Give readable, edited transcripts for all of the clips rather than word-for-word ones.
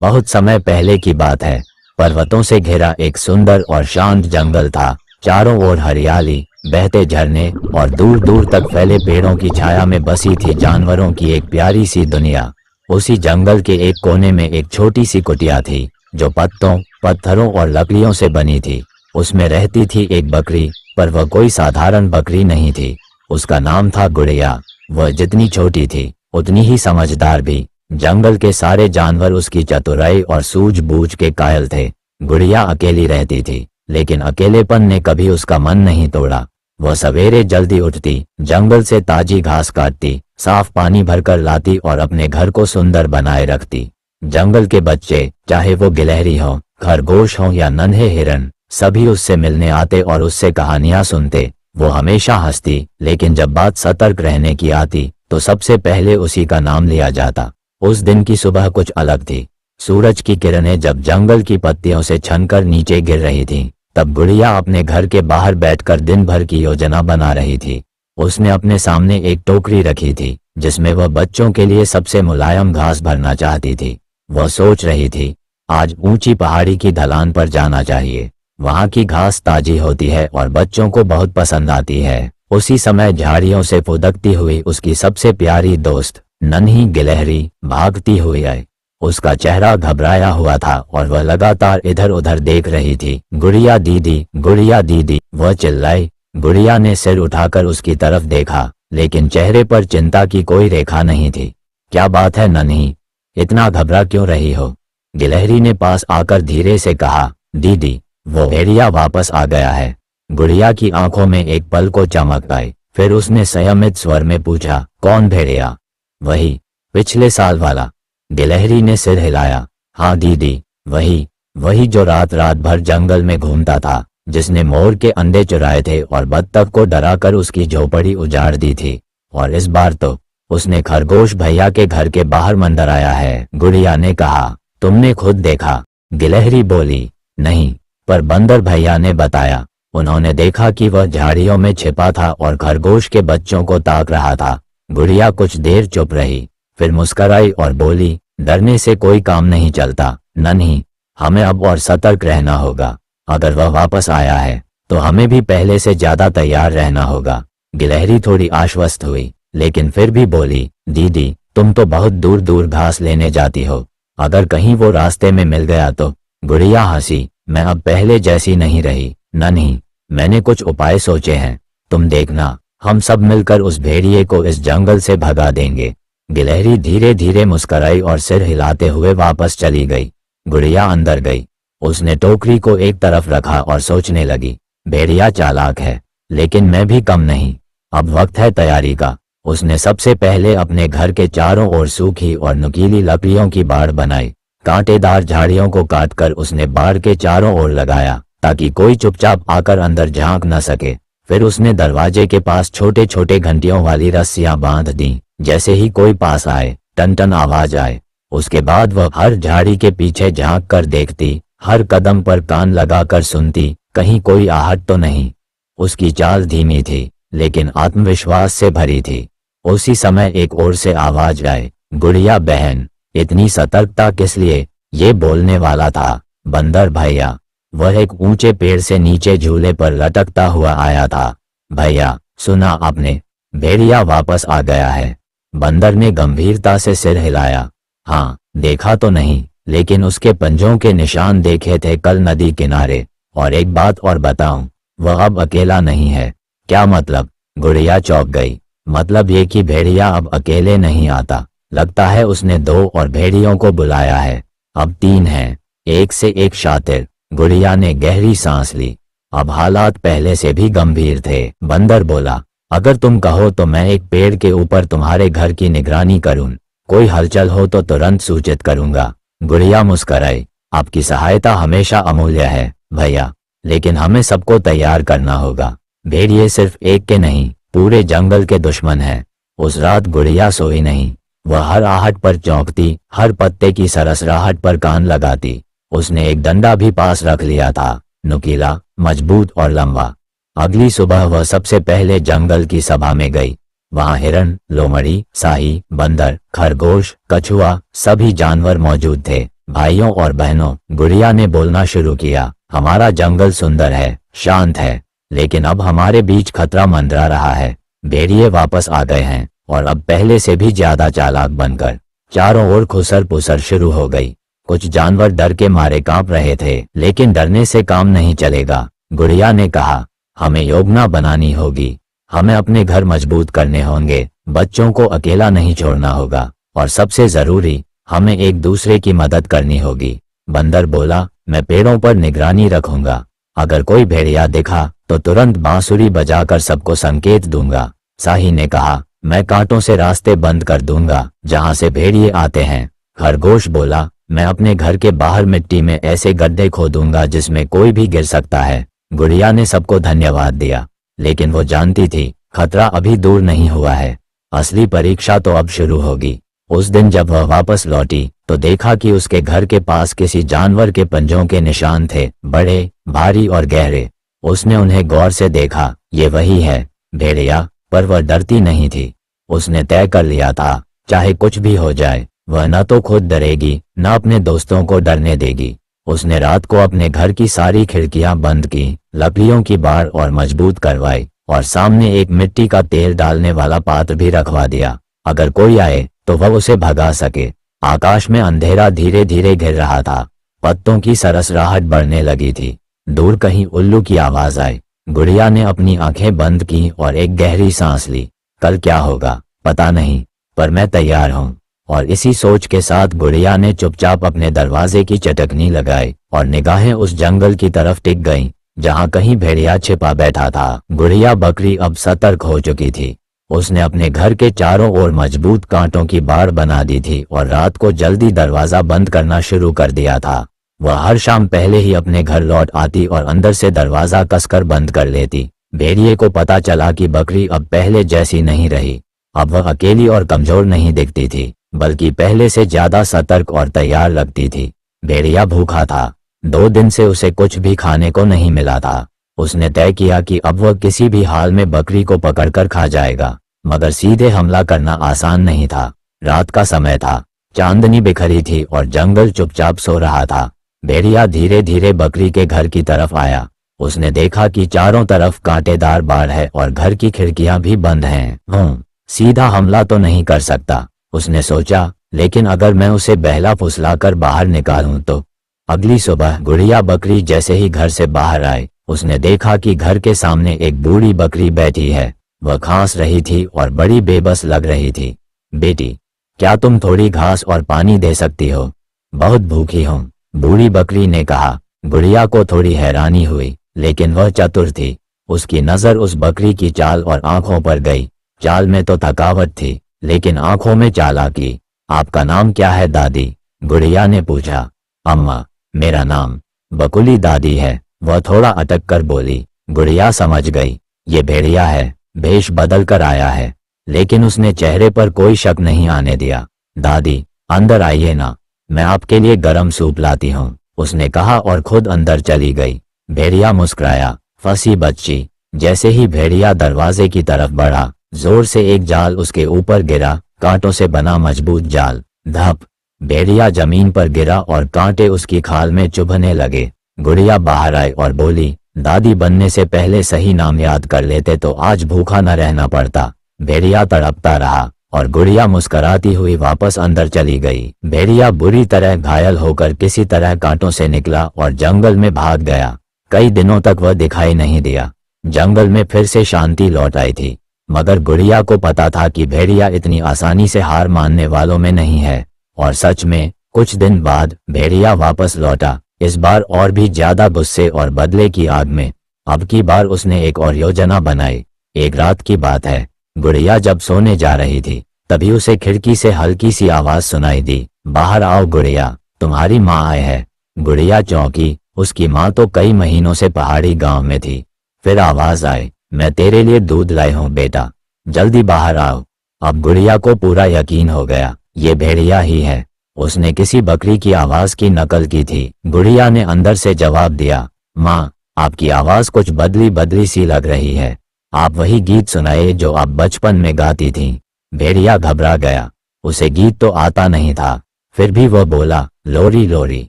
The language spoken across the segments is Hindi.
बहुत समय पहले की बात है। पर्वतों से घिरा एक सुंदर और शांत जंगल था। चारों ओर हरियाली, बहते झरने और दूर दूर तक फैले पेड़ों की छाया में बसी थी जानवरों की एक प्यारी सी दुनिया। उसी जंगल के एक कोने में एक छोटी सी कुटिया थी, जो पत्तों, पत्थरों और लकड़ियों से बनी थी। उसमें रहती थी एक बकरी, पर वह कोई साधारण बकरी नहीं थी। उसका नाम था गुड़िया। वह जितनी छोटी थी, उतनी ही समझदार भी। जंगल के सारे जानवर उसकी चतुराई और सूझबूझ के कायल थे। गुड़िया अकेली रहती थी, लेकिन अकेलेपन ने कभी उसका मन नहीं तोड़ा। वह सवेरे जल्दी उठती, जंगल से ताजी घास काटती, साफ पानी भरकर लाती और अपने घर को सुंदर बनाए रखती। जंगल के बच्चे, चाहे वो गिलहरी हो, खरगोश हो या नन्हे हिरन, सभी उससे मिलने आते और उससे कहानियां सुनते। वो हमेशा हंसती, लेकिन जब बात सतर्क रहने की आती तो सबसे पहले उसी का नाम लिया जाता। उस दिन की सुबह कुछ अलग थी। सूरज की किरणें जब जंगल की पत्तियों से छनकर नीचे गिर रही थीं, तब गुड़िया अपने घर के बाहर बैठकर दिन भर की योजना बना रही थी। उसने अपने सामने एक टोकरी रखी थी, जिसमें वह बच्चों के लिए सबसे मुलायम घास भरना चाहती थी। वह सोच रही थी, आज ऊंची पहाड़ी की ढलान पर जाना चाहिए। वहां की घास ताजी होती है और बच्चों को बहुत पसंद आती है। उसी समय झाड़ियों से फुदकती हुई उसकी सबसे प्यारी दोस्त नन्ही गिलहरी भागती हुई आई। उसका चेहरा घबराया हुआ था और वह लगातार इधर उधर देख रही थी। गुड़िया दीदी, गुड़िया दीदी, वह चिल्लाई। गुड़िया ने सिर उठाकर उसकी तरफ देखा, लेकिन चेहरे पर चिंता की कोई रेखा नहीं थी। क्या बात है नन्ही, इतना घबरा क्यों रही हो? गिलहरी ने पास आकर धीरे से कहा। दीदी, वो भेड़िया वापस आ गया है। गुड़िया की आंखों में एक पल को चमक आई, फिर उसने संयमित स्वर में पूछा, कौन भेड़िया? वही, पिछले साल वाला। गिलहरी ने सिर हिलाया। हाँ दीदी, वही जो रात रात भर जंगल में घूमता था, जिसने मोर के अंडे चुराए थे और बत्तख को डराकर उसकी झोपड़ी उजाड़ दी थी। और इस बार तो उसने खरगोश भैया के घर के बाहर मंडराया है। गुड़िया ने कहा। तुमने खुद देखा? गिलहरी बोली। नहीं, पर बंदर भैया ने बताया। उन्होंने देखा कि वह झाड़ियों में छिपा था और खरगोश के बच्चों को ताक रहा था। गुड़िया कुछ देर चुप रही, फिर मुस्कराई और बोली, डरने से कोई काम नहीं चलता नन्ही, हमें अब और सतर्क रहना होगा। अगर वह वापस आया है तो हमें भी पहले से ज्यादा तैयार रहना होगा। गिलहरी थोड़ी आश्वस्त हुई, लेकिन फिर भी बोली, दीदी, तुम तो बहुत दूर दूर घास लेने जाती हो, अगर कहीं वो रास्ते में मिल गया तो? गुड़िया हंसी। मैं अब पहले जैसी नहीं रही नन्ही, मैंने कुछ उपाय सोचे हैं। तुम देखना, हम सब मिलकर उस भेड़िए को इस जंगल से भगा देंगे। गिलहरी धीरे धीरे मुस्कुराई और सिर हिलाते हुए वापस चली गई। गुड़िया अंदर गई। उसने टोकरी को एक तरफ रखा और सोचने लगी, भेड़िया चालाक है, लेकिन मैं भी कम नहीं। अब वक्त है तैयारी का। उसने सबसे पहले अपने घर के चारों ओर सूखी और नुकीली लकड़ियों की बाड़ बनाई। कांटेदार झाड़ियों को काटकर उसने बाड़ के चारों ओर लगाया, ताकि कोई चुपचाप आकर अंदर झांक न सके। फिर उसने दरवाजे के पास छोटे छोटे घंटियों वाली रस्सियां बांध दी। जैसे ही कोई पास आए, टन टन आवाज आए। उसके बाद वह हर झाड़ी के पीछे झांक कर देखती, हर कदम पर कान लगाकर सुनती, कहीं कोई आहट तो नहीं। उसकी चाल धीमी थी, लेकिन आत्मविश्वास से भरी थी। उसी समय एक ओर से आवाज आए, गुड़िया बहन, इतनी सतर्कता किस लिए? ये बोलने वाला था बंदर भैया। वह एक ऊंचे पेड़ से नीचे झूले पर लटकता हुआ आया था। भैया, सुना आपने? भेड़िया वापस आ गया है। बंदर ने गंभीरता से सिर हिलाया। हाँ, देखा तो नहीं, लेकिन उसके पंजों के निशान देखे थे कल नदी किनारे। और एक बात और बताऊं, वह अब अकेला नहीं है। क्या मतलब? गुड़िया चौंक गई। मतलब ये कि भेड़िया अब अकेले नहीं आता। लगता है उसने 2 और भेड़ियों को बुलाया है। अब 3 हैं, एक से एक शातिर। गुड़िया ने गहरी सांस ली। अब हालात पहले से भी गंभीर थे। बंदर बोला, अगर तुम कहो तो मैं एक पेड़ के ऊपर तुम्हारे घर की निगरानी करूं। कोई हलचल हो तो तुरंत सूचित करूंगा। गुड़िया मुस्कुराई। आपकी सहायता हमेशा अमूल्य है भैया, लेकिन हमें सबको तैयार करना होगा। भेड़िए सिर्फ एक के नहीं, पूरे जंगल के दुश्मन हैं। उस रात गुड़िया सोई नहीं। वह हर आहट पर चौंकती, हर पत्ते की सरसराहट पर कान लगाती। उसने एक डंडा भी पास रख लिया था, नुकीला, मजबूत और लंबा। अगली सुबह वह सबसे पहले जंगल की सभा में गई। वहां हिरन, लोमड़ी, शाही, बंदर, खरगोश, कछुआ, सभी जानवर मौजूद थे। भाइयों और बहनों, गुड़िया ने बोलना शुरू किया, हमारा जंगल सुंदर है, शांत है, लेकिन अब हमारे बीच खतरा मंडरा रहा है। भेड़िए वापस आ गए हैं और अब पहले से भी ज्यादा चालाक बनकर। चारों ओर खुसर पुसर शुरू हो गई। कुछ जानवर डर के मारे कांप रहे थे, लेकिन डरने से काम नहीं चलेगा। गुड़िया ने कहा, हमें योजना बनानी होगी, हमें अपने घर मजबूत करने होंगे, बच्चों को अकेला नहीं छोड़ना होगा, और सबसे जरूरी, हमें एक दूसरे की मदद करनी होगी। बंदर बोला, मैं पेड़ों पर निगरानी रखूंगा, अगर कोई भेड़िया दिखा तो तुरंत बांसुरी बजाकर सबको संकेत दूंगा। शाही ने कहा, मैं कांटों से रास्ते बंद कर दूंगा जहां से भेड़िए आते हैं। खरगोश बोला, मैं अपने घर के बाहर मिट्टी में ऐसे गड्ढे खोदूंगा जिसमें कोई भी गिर सकता है। गुड़िया ने सबको धन्यवाद दिया, लेकिन वो जानती थी खतरा अभी दूर नहीं हुआ है, असली परीक्षा तो अब शुरू होगी। उस दिन जब वह वापस लौटी तो देखा कि उसके घर के पास किसी जानवर के पंजों के निशान थे, बड़े, भारी और गहरे। उसने उन्हें गौर से देखा, ये वही है, भेड़िया, पर वह डरती नहीं थी। उसने तय कर लिया था, चाहे कुछ भी हो जाए, वह न तो खुद डरेगी, न अपने दोस्तों को डरने देगी। उसने रात को अपने घर की सारी खिड़कियां बंद की, लकड़ियों की बाड़ और मजबूत करवाई, और सामने एक मिट्टी का तेल डालने वाला पात्र भी रखवा दिया, अगर कोई आए तो वह उसे भगा सके। आकाश में अंधेरा धीरे धीरे घिर रहा था, पत्तों की सरसराहट बढ़ने लगी थी। दूर कहीं उल्लू की आवाज आई। गुड़िया ने अपनी आंखें बंद की और एक गहरी सांस ली। कल क्या होगा पता नहीं, पर मैं तैयार हूँ। और इसी सोच के साथ गुड़िया ने चुपचाप अपने दरवाजे की चटकनी लगाई और निगाहें उस जंगल की तरफ टिक गईं जहां कहीं भेड़िया छिपा बैठा था। गुड़िया बकरी अब सतर्क हो चुकी थी। उसने अपने घर के चारों ओर मजबूत कांटों की बाड़ बना दी थी और रात को जल्दी दरवाजा बंद करना शुरू कर दिया था। वह हर शाम पहले ही अपने घर लौट आती और अंदर से दरवाजा कसकर बंद कर लेती। भेड़िए को पता चला कि बकरी अब पहले जैसी नहीं रही। अब वह अकेली और कमजोर नहीं दिखती थी, बल्कि पहले से ज्यादा सतर्क और तैयार लगती थी। भेड़िया भूखा था, 2 दिन से उसे कुछ भी खाने को नहीं मिला था। उसने तय किया कि अब वह किसी भी हाल में बकरी को पकड़कर खा जाएगा, मगर सीधे हमला करना आसान नहीं था। रात का समय था, चांदनी बिखरी थी और जंगल चुपचाप सो रहा था। भेड़िया धीरे धीरे बकरी के घर की तरफ आया। उसने देखा कि चारों तरफ कांटेदार बाड़ है और घर की खिड़कियां भी बंद हैं। सीधा हमला तो नहीं कर सकता, उसने सोचा, लेकिन अगर मैं उसे बहला फुसलाकर बाहर निकालूं तो। अगली सुबह गुड़िया बकरी जैसे ही घर से बाहर आई, उसने देखा कि घर के सामने एक बूढ़ी बकरी बैठी है। वह खांस रही थी और बड़ी बेबस लग रही थी। बेटी, क्या तुम थोड़ी घास और पानी दे सकती हो? बहुत भूखी हूँ, बूढ़ी बकरी ने कहा। गुड़िया को थोड़ी हैरानी हुई, लेकिन वह चतुर थी। उसकी नजर उस बकरी की चाल और आंखों पर गई। चाल में तो थकावट थी, लेकिन आंखों में चालाकी। आपका नाम क्या है दादी? गुड़िया ने पूछा। अम्मा, मेरा नाम बकुली दादी है, वह थोड़ा अटक कर बोली। गुड़िया समझ गई, ये भेड़िया है, भेष बदल कर आया है, लेकिन उसने चेहरे पर कोई शक नहीं आने दिया। दादी, अंदर आइए ना, मैं आपके लिए गरम सूप लाती हूँ, उसने कहा और खुद अंदर चली गई। भेड़िया मुस्कुराया, फंसी बच्ची। जैसे ही भेड़िया दरवाजे की तरफ बढ़ा, जोर से एक जाल उसके ऊपर गिरा, कांटों से बना मजबूत जाल। धप, भेड़िया जमीन पर गिरा और कांटे उसकी खाल में चुभने लगे। गुड़िया बाहर आई और बोली, दादी बनने से पहले सही नाम याद कर लेते तो आज भूखा न रहना पड़ता। भेड़िया तड़पता रहा और गुड़िया मुस्कुराती हुई वापस अंदर चली गई। भेड़िया बुरी तरह घायल होकर किसी तरह कांटों से निकला और जंगल में भाग गया। कई दिनों तक वह दिखाई नहीं दिया। जंगल में फिर से शांति लौट आई थी, मगर गुड़िया को पता था कि भेड़िया इतनी आसानी से हार मानने वालों में नहीं है। और सच में कुछ दिन बाद भेड़िया वापस लौटा, इस बार और भी ज्यादा गुस्से और बदले की आग में। अब की बार उसने एक और योजना बनाई। एक रात की बात है, गुड़िया जब सोने जा रही थी, तभी उसे खिड़की से हल्की सी आवाज सुनाई दी, बाहर आओ गुड़िया, तुम्हारी माँ आए है। गुड़िया चौंकी, उसकी माँ तो कई महीनों से पहाड़ी गांव में थी। फिर आवाज आई, मैं तेरे लिए दूध लाई हूँ बेटा, जल्दी बाहर आओ। अब गुड़िया को पूरा यकीन हो गया, ये भेड़िया ही है। उसने किसी बकरी की आवाज की नकल की थी। गुड़िया ने अंदर से जवाब दिया, माँ, आपकी आवाज कुछ बदली बदली सी लग रही है, आप वही गीत सुनाए जो आप बचपन में गाती थीं। भेड़िया घबरा गया, उसे गीत तो आता नहीं था। फिर भी वह बोला, लोरी लोरी,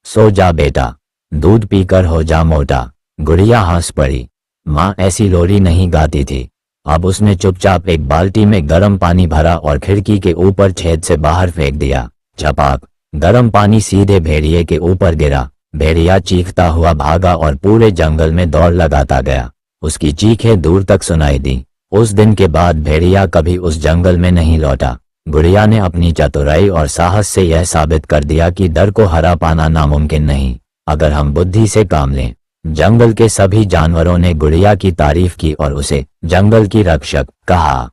सो जा बेटा, दूध पीकर हो जा मोटा। गुड़िया हंस पड़ी। माँ ऐसी लोरी नहीं गाती थी। अब उसने चुपचाप एक बाल्टी में गर्म पानी भरा और खिड़की के ऊपर छेद से बाहर फेंक दिया। झपाक, गर्म पानी सीधे भेड़िए के ऊपर गिरा। भेड़िया चीखता हुआ भागा और पूरे जंगल में दौड़ लगाता गया। उसकी चीखें दूर तक सुनाई दी। उस दिन के बाद भेड़िया कभी उस जंगल में नहीं लौटा। गुड़िया ने अपनी चतुराई और साहस से यह साबित कर दिया कि डर को हरा पाना नामुमकिन नहीं, अगर हम बुद्धि से काम लें। जंगल के सभी जानवरों ने गुड़िया की तारीफ की और उसे जंगल की रक्षक कहा।